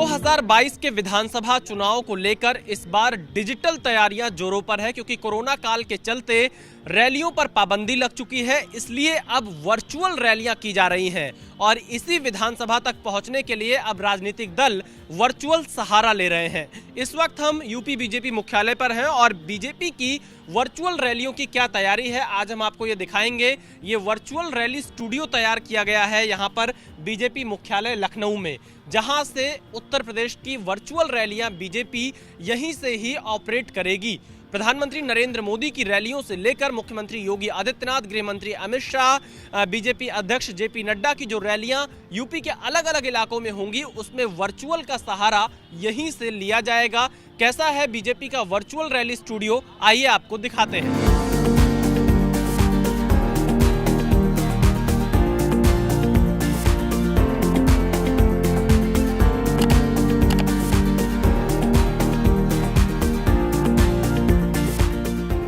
2022 के विधानसभा चुनाव को लेकर इस बार डिजिटल तैयारियां जोरों पर है, क्योंकि कोरोना काल के चलते रैलियों पर पाबंदी लग चुकी है। इसलिए अब वर्चुअल रैलियां की जा रही हैं और इसी विधानसभा तक पहुंचने के लिए अब राजनीतिक दल वर्चुअल सहारा ले रहे हैं। इस वक्त हम यूपी बीजेपी मुख्यालय पर हैं और बीजेपी की वर्चुअल रैलियों की क्या तैयारी है आज हम आपको ये दिखाएंगे। ये वर्चुअल रैली स्टूडियो तैयार किया गया है यहाँ पर बीजेपी मुख्यालय लखनऊ में, जहां से उत्तर प्रदेश की वर्चुअल रैलियां बीजेपी यहीं से ही ऑपरेट करेगी। प्रधानमंत्री नरेंद्र मोदी की रैलियों से लेकर मुख्यमंत्री योगी आदित्यनाथ, गृह मंत्री अमित शाह, बीजेपी अध्यक्ष जेपी नड्डा की जो रैलियां यूपी के अलग अलग इलाकों में होंगी, उसमें वर्चुअल का सहारा यहीं से लिया जाएगा। कैसा है बीजेपी का वर्चुअल रैली स्टूडियो, आइए आपको दिखाते हैं।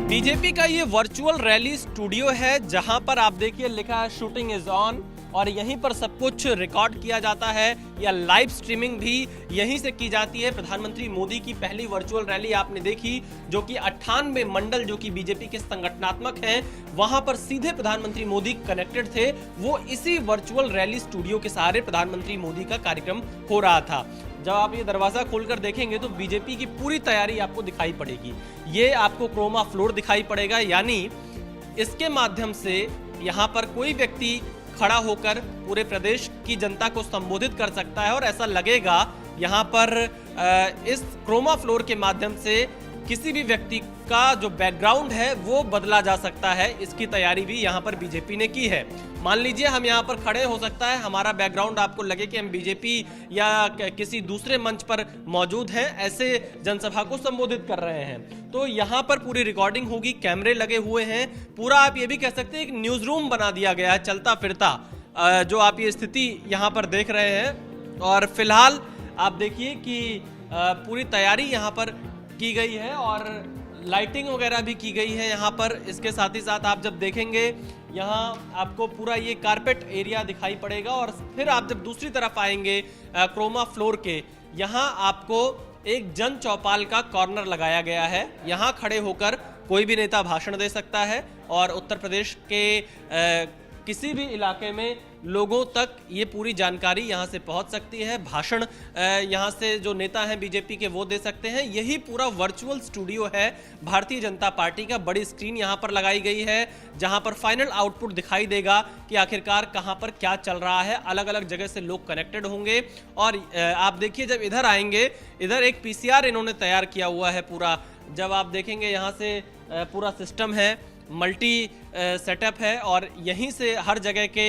बीजेपी का ये वर्चुअल रैली स्टूडियो है, जहां पर आप देखिए लिखा है शूटिंग इज ऑन और यहीं पर सब कुछ रिकॉर्ड किया जाता है या लाइव स्ट्रीमिंग भी यहीं से की जाती है। प्रधानमंत्री मोदी की पहली वर्चुअल रैली आपने देखी, जो कि 98 मंडल जो कि बीजेपी के संगठनात्मक हैं, वहां पर सीधे प्रधानमंत्री मोदी कनेक्टेड थे। वो इसी वर्चुअल रैली स्टूडियो के सहारे प्रधानमंत्री मोदी का कार्यक्रम हो रहा था। जब आप ये दरवाजा खोलकर देखेंगे तो बीजेपी की पूरी तैयारी आपको दिखाई पड़ेगी। ये आपको क्रोमा फ्लोर दिखाई पड़ेगा, यानी इसके माध्यम से यहाँ पर कोई व्यक्ति खड़ा होकर पूरे प्रदेश की जनता को संबोधित कर सकता है और ऐसा लगेगा यहाँ पर इस क्रोमा फ्लोर के माध्यम से किसी भी व्यक्ति का जो बैकग्राउंड है वो बदला जा सकता है। इसकी तैयारी भी यहाँ पर बीजेपी ने की है। मान लीजिए हम यहाँ पर खड़े, हो सकता है हमारा बैकग्राउंड आपको लगे कि हम बीजेपी या किसी दूसरे मंच पर मौजूद हैं, ऐसे जनसभा को संबोधित कर रहे हैं। तो यहाँ पर पूरी रिकॉर्डिंग होगी, कैमरे लगे हुए हैं, पूरा आप ये भी कह सकते हैं एक न्यूज रूम बना दिया गया है चलता फिरता, जो आप ये स्थिति यहाँ पर देख रहे हैं। और फिलहाल आप देखिए कि पूरी तैयारी यहाँ पर की गई है और लाइटिंग वगैरह भी की गई है यहाँ पर। इसके साथ ही साथ आप जब देखेंगे यहाँ आपको पूरा ये कारपेट एरिया दिखाई पड़ेगा और फिर आप जब दूसरी तरफ आएंगे क्रोमा फ्लोर के, यहाँ आपको एक जन चौपाल का कॉर्नर लगाया गया है। यहाँ खड़े होकर कोई भी नेता भाषण दे सकता है और उत्तर प्रदेश के किसी भी इलाके में लोगों तक ये पूरी जानकारी यहाँ से पहुँच सकती है। भाषण यहाँ से जो नेता हैं बीजेपी के वो दे सकते हैं। यही पूरा वर्चुअल स्टूडियो है भारतीय जनता पार्टी का। बड़ी स्क्रीन यहाँ पर लगाई गई है जहाँ पर फाइनल आउटपुट दिखाई देगा कि आखिरकार कहाँ पर क्या चल रहा है। अलग अलग जगह से लोग कनेक्टेड होंगे और आप देखिए जब इधर आएंगे, इधर एक पीसीआर इन्होंने तैयार किया हुआ है पूरा। जब आप देखेंगे यहाँ से पूरा सिस्टम है, मल्टी सेटअप है और यहीं से हर जगह के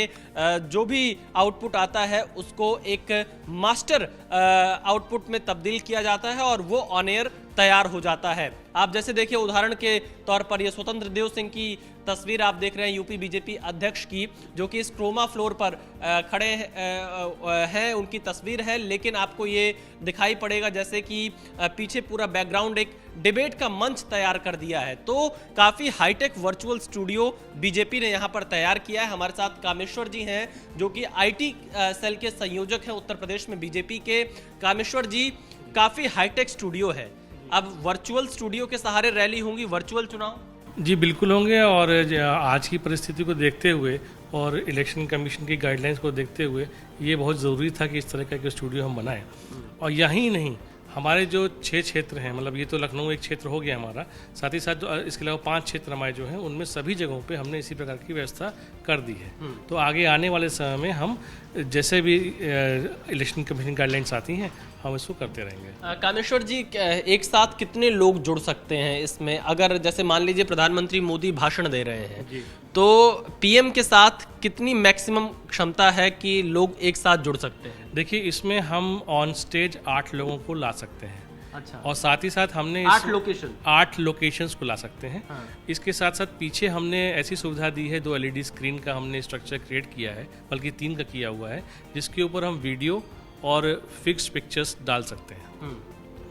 जो भी आउटपुट आता है उसको एक मास्टर आउटपुट में तब्दील किया जाता है और वो ऑन एयर तैयार हो जाता है। आप जैसे देखिए उदाहरण के तौर पर ये स्वतंत्र देव सिंह की तस्वीर आप देख रहे हैं, यूपी बीजेपी अध्यक्ष की, जो कि इस क्रोमा फ्लोर पर खड़े हैं, उनकी तस्वीर है। लेकिन आपको ये दिखाई पड़ेगा जैसे कि पीछे पूरा बैकग्राउंड एक डिबेट का मंच तैयार कर दिया है। तो काफ़ी हाईटेक वर्चुअल स्टूडियो बीजेपी ने यहाँ पर तैयार किया है। हमारे साथ कामेश्वर जी हैं जो कि आईटी सेल के संयोजक हैं उत्तर प्रदेश में बीजेपी के। कामेश्वर जी, काफ़ी हाईटेक स्टूडियो है, अब वर्चुअल स्टूडियो के सहारे रैली होंगी, वर्चुअल चुनाव? जी बिल्कुल होंगे और आज की परिस्थिति को देखते हुए और इलेक्शन कमीशन की गाइडलाइंस को देखते हुए ये बहुत ज़रूरी था कि इस तरह का एक स्टूडियो हम बनाएं। और यहीं नहीं, हमारे जो 6 क्षेत्र हैं, मतलब ये तो लखनऊ एक क्षेत्र हो गया हमारा, साथ ही साथ जो इसके अलावा 5 क्षेत्र हमारे जो हैं उनमें सभी जगहों पे हमने इसी प्रकार की व्यवस्था कर दी है। तो आगे आने वाले समय में हम जैसे भी इलेक्शन कमीशन गाइडलाइंस आती हैं हम इसको करते रहेंगे। कामेश्वर जी, एक साथ कितने लोग जुड़ सकते हैं इसमें? अगर जैसे मान लीजिए प्रधानमंत्री मोदी भाषण दे रहे हैं तो पीएम के साथ कितनी मैक्सिमम क्षमता है कि लोग एक साथ जुड़ सकते हैं? देखिए, इसमें हम ऑन स्टेज 8 लोगों को ला सकते हैं। अच्छा। और साथ ही साथ हमने 8 लोकेशंस को ला सकते हैं। हाँ। इसके साथ साथ पीछे हमने ऐसी सुविधा दी है, 2 LED स्क्रीन का हमने स्ट्रक्चर क्रिएट किया है, बल्कि 3 का किया हुआ है, जिसके ऊपर हम वीडियो और फिक्स पिक्चर्स डाल सकते हैं।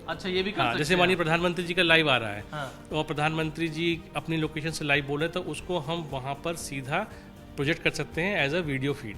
अच्छा, ये भी कर सकते हैं। जैसे मानिए प्रधानमंत्री जी का लाइव आ रहा है। हाँ। और प्रधानमंत्री जी अपनी लोकेशन से लाइव बोले तो उसको हम वहाँ पर सीधा प्रोजेक्ट कर सकते हैं as a video feed,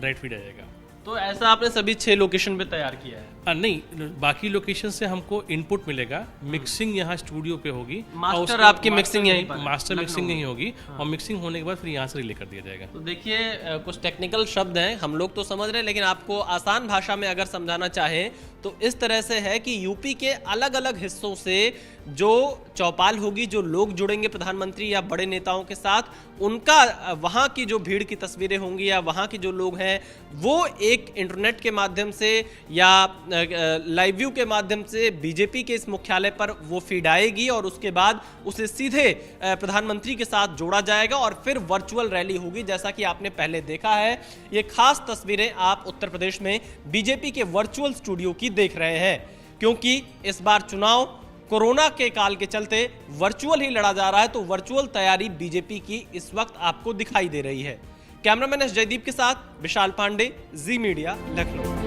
direct feed आ जाएगा। तो ऐसा आपने सभी 6 लोकेशन पे तैयार किया है? नहीं, बाकी लोकेशन से हमको इनपुट मिलेगा, मिक्सिंग यहाँ स्टूडियो पे होगी। मास्टर आपकी मिक्सिंग यहीं पर है? मास्टर मिक्सिंग यहीं होगी और मिक्सिंग होने के बाद फिर यहाँ से रिले कर दिया जाएगा। तो देखिए कुछ टेक्निकल शब्द हैं, हम लोग तो समझ रहे हैं, लेकिन आपको आसान भाषा में अगर समझाना चाहें तो इस तरह से है कि यूपी के अलग अलग हिस्सों से जो चौपाल होगी, जो लोग जुड़ेंगे प्रधानमंत्री या बड़े नेताओं के साथ, उनका वहाँ की जो भीड़ की तस्वीरें होंगी या वहाँ के जो लोग हैं वो एक इंटरनेट के माध्यम से या लाइव व्यू के माध्यम से बीजेपी के इस मुख्यालय पर वो फीड आएगी और उसके बाद उसे सीधे प्रधानमंत्री के साथ जोड़ा जाएगा और फिर वर्चुअल रैली होगी। जैसा कि आपने पहले देखा है, ये खास तस्वीरें आप उत्तर प्रदेश में बीजेपी के वर्चुअल स्टूडियो की देख रहे हैं, क्योंकि इस बार चुनाव कोरोना के काल के चलते वर्चुअल ही लड़ा जा रहा है। तो वर्चुअल तैयारी बीजेपी की इस वक्त आपको दिखाई दे रही है। कैमरामैन एस जयदीप के साथ विशाल पांडे, जी मीडिया, लखनऊ।